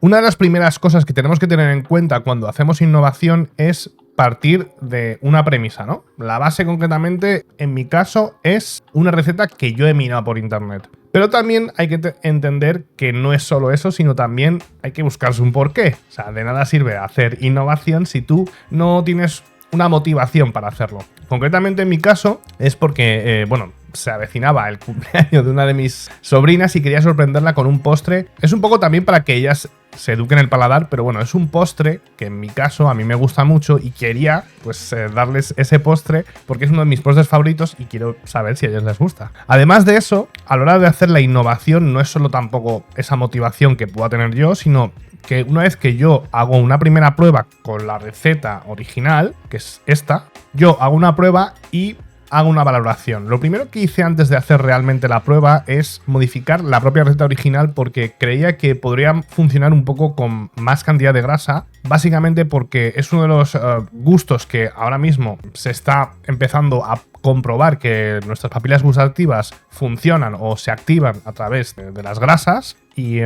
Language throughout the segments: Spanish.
Una de las primeras cosas que tenemos que tener en cuenta cuando hacemos innovación es partir de una premisa, ¿no? La base concretamente, en mi caso, es una receta que yo he mirado por internet. Pero también hay que entender que no es solo eso, sino también hay que buscarse un porqué. O sea, de nada sirve hacer innovación si tú no tienes una motivación para hacerlo. Concretamente en mi caso es porque, se avecinaba el cumpleaños de una de mis sobrinas y quería sorprenderla con un postre. Es un poco también para que ellas se eduquen el paladar, pero bueno, es un postre que en mi caso a mí me gusta mucho y quería pues darles ese postre porque es uno de mis postres favoritos y quiero saber si a ellos les gusta. Además de eso, a la hora de hacer la innovación no es solo tampoco esa motivación que pueda tener yo, sino que una vez que yo hago una primera prueba con la receta original, que es esta, yo hago una prueba y hago una valoración. Lo primero que hice antes de hacer realmente la prueba es modificar la propia receta original porque creía que podría funcionar un poco con más cantidad de grasa, básicamente porque es uno de los gustos que ahora mismo se está empezando a comprobar que nuestras papilas gustativas funcionan o se activan a través de las grasas. Y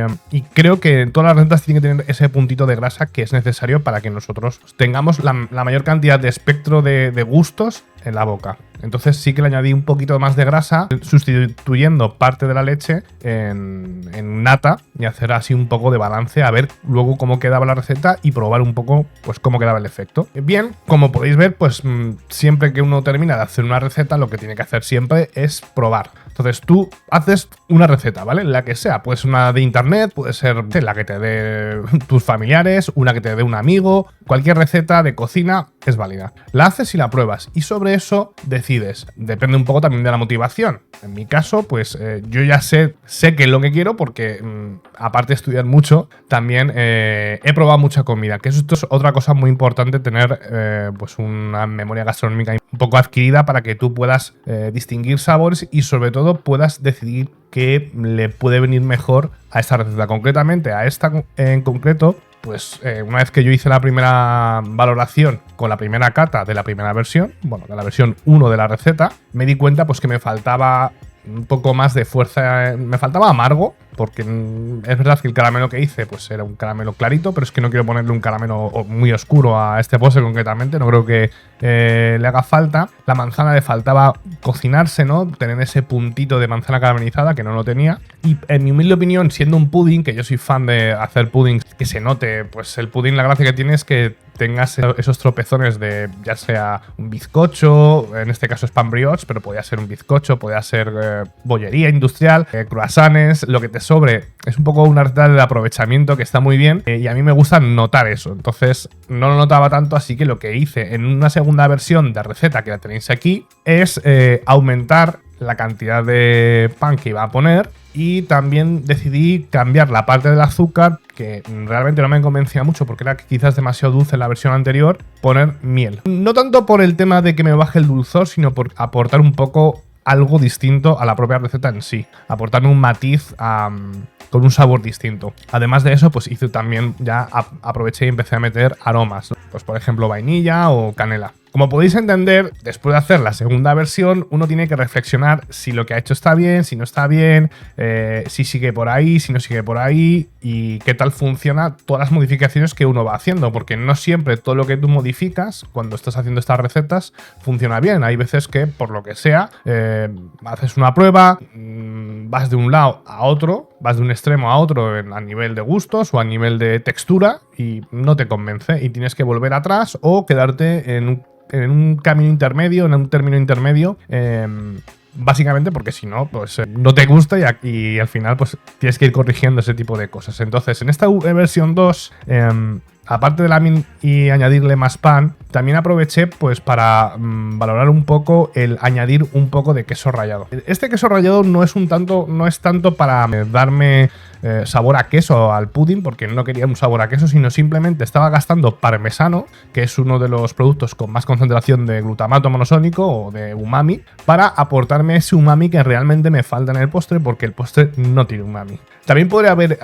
creo que todas las recetas tienen que tener ese puntito de grasa que es necesario para que nosotros tengamos la mayor cantidad de espectro de gustos en la boca. Entonces sí que le añadí un poquito más de grasa, sustituyendo parte de la leche en nata y hacer así un poco de balance, a ver luego cómo quedaba la receta y probar un poco pues cómo quedaba el efecto. Bien, como podéis ver, pues siempre que uno termina de hacer una receta, lo que tiene que hacer siempre es probar. Entonces tú haces una receta, ¿vale? La que sea, puede ser una de internet, puede ser la que te dé tus familiares, una que te dé un amigo, cualquier receta de cocina es válida. La haces y la pruebas y sobre eso decides. Depende un poco también de la motivación. En mi caso, pues yo ya sé qué es lo que quiero porque aparte de estudiar mucho, también he probado mucha comida, que esto es otra cosa muy importante, tener pues una memoria gastronómica un poco adquirida para que tú puedas distinguir sabores y sobre todo puedas decidir qué le puede venir mejor a esta receta. Concretamente, a esta en concreto, pues una vez que yo hice la primera valoración con la primera cata de la primera versión, bueno, de la versión 1 de la receta, me di cuenta pues que me faltaba un poco más de fuerza, me faltaba amargo, porque es verdad que el caramelo que hice pues era un caramelo clarito, pero es que no quiero ponerle un caramelo muy oscuro a este postre concretamente, no creo que le haga falta. La manzana le faltaba cocinarse, ¿no? Tener ese puntito de manzana caramelizada que no lo tenía. Y en mi humilde opinión, siendo un pudding, que yo soy fan de hacer puddings, que se note, pues el pudding la gracia que tiene es que tengas esos tropezones de ya sea un bizcocho, en este caso es pan brioche, pero podría ser un bizcocho, podría ser bollería industrial, croissants, lo que te sobre. Es un poco una receta de aprovechamiento que está muy bien y a mí me gusta notar eso. Entonces no lo notaba tanto, así que lo que hice en una segunda versión de receta, que la tenéis aquí, es aumentar la cantidad de pan que iba a poner y también decidí cambiar la parte del azúcar, que realmente no me convencía mucho porque era quizás demasiado dulce en la versión anterior, poner miel. No tanto por el tema de que me baje el dulzor, sino por aportar un poco algo distinto a la propia receta en sí, aportarme un matiz con un sabor distinto. Además de eso, pues hice también, ya aproveché y empecé a meter aromas, pues por ejemplo vainilla o canela. Como podéis entender, después de hacer la segunda versión, uno tiene que reflexionar si lo que ha hecho está bien, si no está bien, si sigue por ahí, si no sigue por ahí y qué tal funciona todas las modificaciones que uno va haciendo, porque no siempre todo lo que tú modificas cuando estás haciendo estas recetas funciona bien. Hay veces que, por lo que sea, haces una prueba, vas de un lado a otro, vas de un extremo a otro a nivel de gustos o a nivel de textura y no te convence y tienes que volver atrás o quedarte en un camino intermedio, en un término intermedio, básicamente porque si no, pues no te gusta y al final pues tienes que ir corrigiendo ese tipo de cosas. Entonces, en esta versión 2, aparte de y añadirle más pan, también aproveché pues para valorar un poco el añadir un poco de queso rallado. Este queso rallado no es tanto para darme sabor a queso al pudding, porque no quería un sabor a queso, sino simplemente estaba gastando parmesano, que es uno de los productos con más concentración de glutamato monosódico o de umami, para aportarme ese umami que realmente me falta en el postre, porque el postre no tiene umami. También podría haber,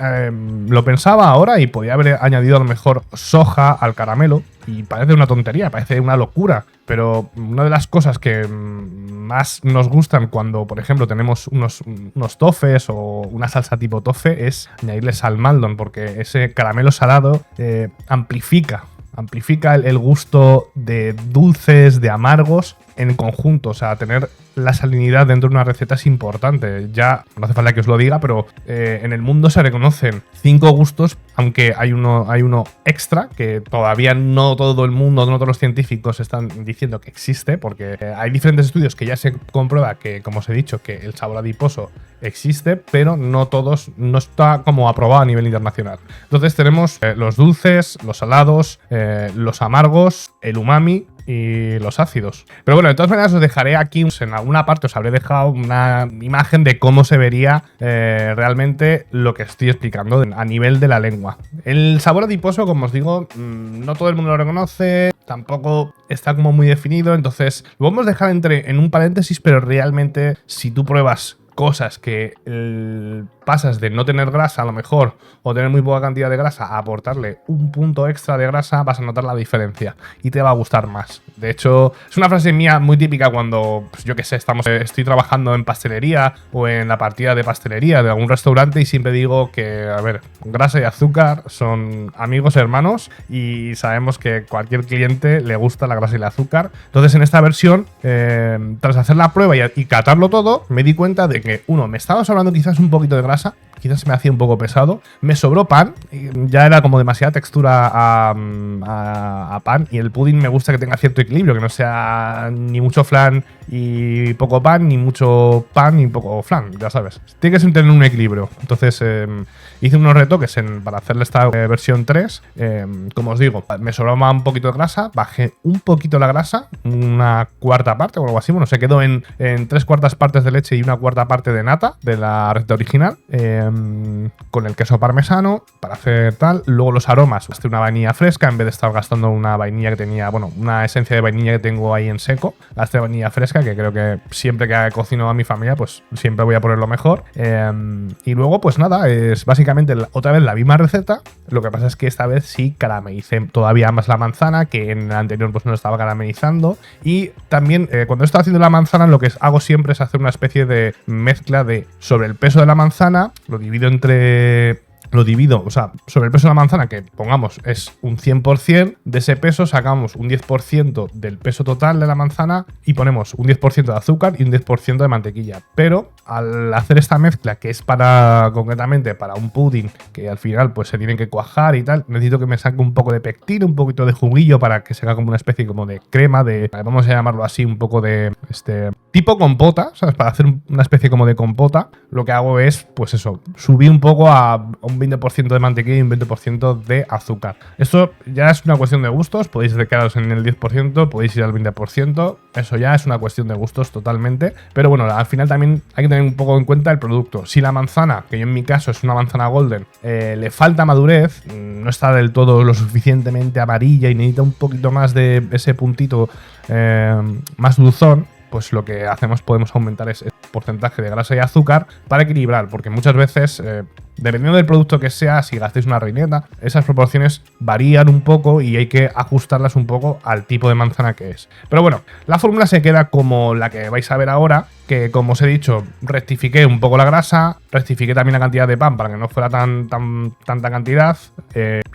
lo pensaba ahora y podría haber añadido a lo mejor soja al caramelo y parece una tontería, parece una locura, pero una de las cosas que más nos gustan cuando, por ejemplo, tenemos unos tofes o una salsa tipo tofe es añadirle sal Maldon, porque ese caramelo salado amplifica el gusto de dulces, de amargos en conjunto. O sea, tener la salinidad dentro de una receta es importante. Ya no hace falta que os lo diga, pero en el mundo se reconocen 5 gustos, aunque hay uno extra que todavía no todo el mundo, no todos los científicos están diciendo que existe, porque hay diferentes estudios que ya se comprueba que, como os he dicho, que el sabor adiposo existe, pero no está como aprobado a nivel internacional. Entonces tenemos los dulces, los salados, los amargos, el umami y los ácidos. Pero bueno, de todas maneras os dejaré aquí, en alguna parte os habré dejado una imagen de cómo se vería realmente lo que estoy explicando a nivel de la lengua. El sabor adiposo, como os digo, no todo el mundo lo reconoce, tampoco está como muy definido, entonces lo vamos a dejar en un paréntesis, pero realmente si tú pruebas cosas que pasas de no tener grasa a lo mejor o tener muy poca cantidad de grasa a aportarle un punto extra de grasa, vas a notar la diferencia y te va a gustar más. De hecho, es una frase mía muy típica cuando, pues yo qué sé, estoy trabajando en pastelería o en la partida de pastelería de algún restaurante y siempre digo que, a ver, grasa y azúcar son amigos hermanos y sabemos que cualquier cliente le gusta la grasa y el azúcar. Entonces, en esta versión, tras hacer la prueba y catarlo todo, me di cuenta de que, me estaba sobrando quizás un poquito de grasa, quizás se me hacía un poco pesado, me sobró pan, ya era como demasiada textura a pan, y el pudding me gusta que tenga cierto equilibrio, que no sea ni mucho flan y poco pan, ni mucho pan y poco flan, ya sabes. Tiene que tener un equilibrio. Entonces hice unos retoques para hacerle esta versión 3. Como os digo, me sobraba un poquito de grasa, bajé un poquito la grasa, una cuarta parte o algo así, bueno, se quedó en 3/4 partes de leche y una cuarta parte de nata de la receta original, con el queso parmesano para hacer tal. Luego los aromas, gasté una vainilla fresca en vez de estar gastando una vainilla que tenía, una esencia de vainilla que tengo ahí en seco. Gasté vainilla fresca, que creo que siempre que cocino a mi familia, pues siempre voy a poner lo mejor. Y luego, pues nada, es básicamente otra vez la misma receta. Lo que pasa es que esta vez sí caramelicé todavía más la manzana, que en el anterior pues no estaba caramelizando. Y también cuando estoy haciendo la manzana, lo que hago siempre es hacer una especie de mezcla sobre el peso de la manzana, lo divido, o sea, sobre el peso de la manzana, que pongamos es un 100%, de ese peso sacamos un 10% del peso total de la manzana y ponemos un 10% de azúcar y un 10% de mantequilla. Pero al hacer esta mezcla, que es concretamente para un pudding, que al final pues se tienen que cuajar y tal, necesito que me saque un poco de pectina, un poquito de juguillo para que se haga como una especie como de crema, vamos a llamarlo así, un poco de tipo compota, ¿sabes? Para hacer una especie como de compota, lo que hago es, pues eso, subir un poco a un 20% de mantequilla y un 20% de azúcar. Esto ya es una cuestión de gustos, podéis quedaros en el 10%, podéis ir al 20%, eso ya es una cuestión de gustos totalmente, pero bueno, al final también hay que tener un poco en cuenta el producto. Si la manzana, que yo en mi caso es una manzana golden, le falta madurez, no está del todo lo suficientemente amarilla y necesita un poquito más de ese puntito más dulzón, pues lo que podemos aumentar es el porcentaje de grasa y azúcar para equilibrar, porque muchas veces, dependiendo del producto que sea, si gastéis una reineta, esas proporciones varían un poco y hay que ajustarlas un poco al tipo de manzana que es. Pero bueno, la fórmula se queda como la que vais a ver ahora, que como os he dicho, rectifiqué un poco la grasa, rectifiqué también la cantidad de pan para que no fuera tanta cantidad,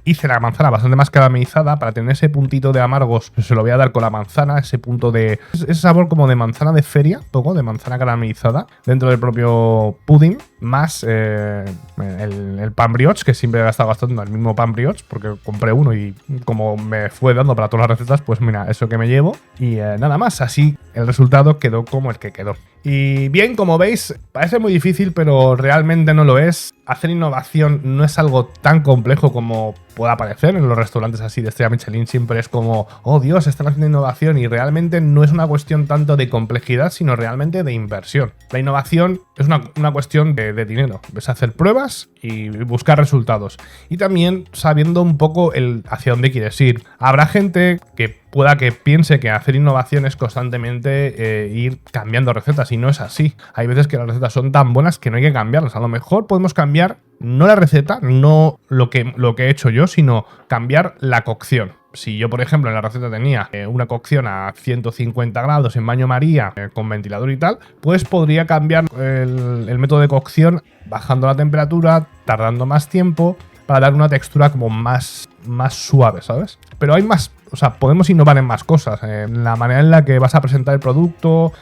hice la manzana bastante más caramelizada para tener ese puntito de amargos, se lo voy a dar con la manzana, ese punto ese sabor como de manzana de feria, poco de manzana caramelizada dentro del propio pudding, más el pan brioche, que siempre he estado gastando el mismo pan brioche porque compré uno y como me fue dando para todas las recetas, pues mira, eso que me llevo y nada más, así el resultado quedó como el que quedó. Y bien, como veis, parece muy difícil, pero realmente no lo es. Hacer innovación no es algo tan complejo como pueda parecer. En los restaurantes así de estrella Michelin siempre es como, oh Dios, están haciendo innovación, y realmente no es una cuestión tanto de complejidad, sino realmente de inversión. La innovación es una cuestión de dinero, es hacer pruebas y buscar resultados. Y también sabiendo un poco hacia dónde quieres ir. Habrá gente que pueda que piense que hacer innovación es constantemente ir cambiando recetas, y no es así. Hay veces que las recetas son tan buenas que no hay que cambiarlas. A lo mejor podemos cambiar cambiar no la receta, no lo que he hecho yo, sino cambiar la cocción. Si yo, por ejemplo, en la receta tenía una cocción a 150 grados en baño María con ventilador y tal, pues podría cambiar el método de cocción bajando la temperatura, tardando más tiempo, para dar una textura como más suave, ¿sabes? Pero hay más, o sea, podemos innovar en más cosas, en la manera en la que vas a presentar el producto,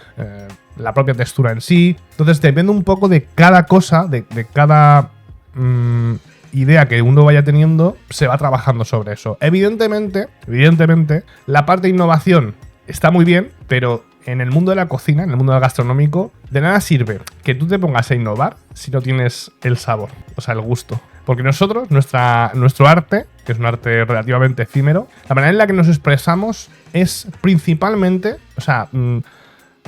la propia textura en sí. Entonces depende un poco de cada cosa, de cada idea que uno vaya teniendo, se va trabajando sobre eso. Evidentemente, la parte de innovación está muy bien, pero en el mundo de la cocina, en el mundo del gastronómico, de nada sirve que tú te pongas a innovar si no tienes el sabor, o sea, el gusto. Porque nosotros, nuestro arte, que es un arte relativamente efímero, la manera en la que nos expresamos es principalmente, o sea,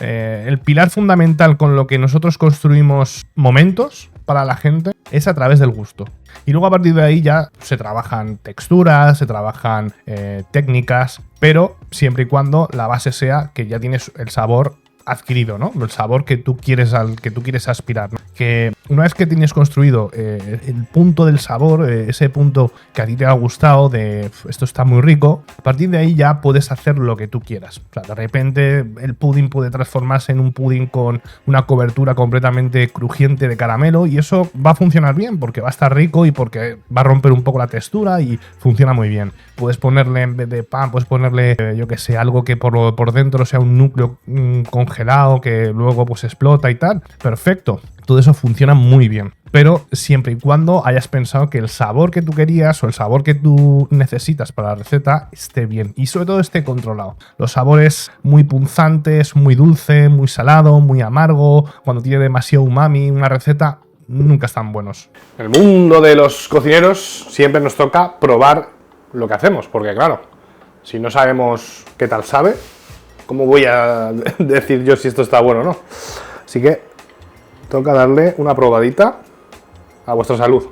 el pilar fundamental con lo que nosotros construimos momentos para la gente es a través del gusto. Y luego a partir de ahí ya se trabajan texturas, se trabajan técnicas, pero siempre y cuando la base sea que ya tienes el sabor adquirido, ¿no? El sabor que tú quieres aspirar, ¿no? Que una vez que tienes construido el punto del sabor, ese punto que a ti te ha gustado, de esto está muy rico, a partir de ahí ya puedes hacer lo que tú quieras. O sea, de repente el pudding puede transformarse en un pudding con una cobertura completamente crujiente de caramelo y eso va a funcionar bien porque va a estar rico y porque va a romper un poco la textura y funciona muy bien. Puedes ponerle, en vez de pan, puedes ponerle, yo que sé, algo que por dentro sea un núcleo congelado que luego pues explota y tal. Perfecto. Todo eso funciona muy bien, pero siempre y cuando hayas pensado que el sabor que tú querías o el sabor que tú necesitas para la receta esté bien y sobre todo esté controlado. Los sabores muy punzantes, muy dulce, muy salado, muy amargo, cuando tiene demasiado umami, una receta nunca están buenos. En el mundo de los cocineros siempre nos toca probar lo que hacemos, porque claro, si no sabemos qué tal sabe, ¿cómo voy a decir yo si esto está bueno o no? Así que toca darle una probadita a vuestra salud.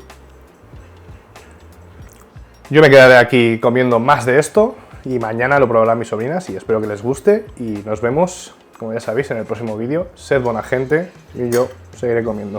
Yo me quedaré aquí comiendo más de esto y mañana lo probarán mis sobrinas y espero que les guste y nos vemos, como ya sabéis, en el próximo vídeo. Sed buena gente y yo seguiré comiendo.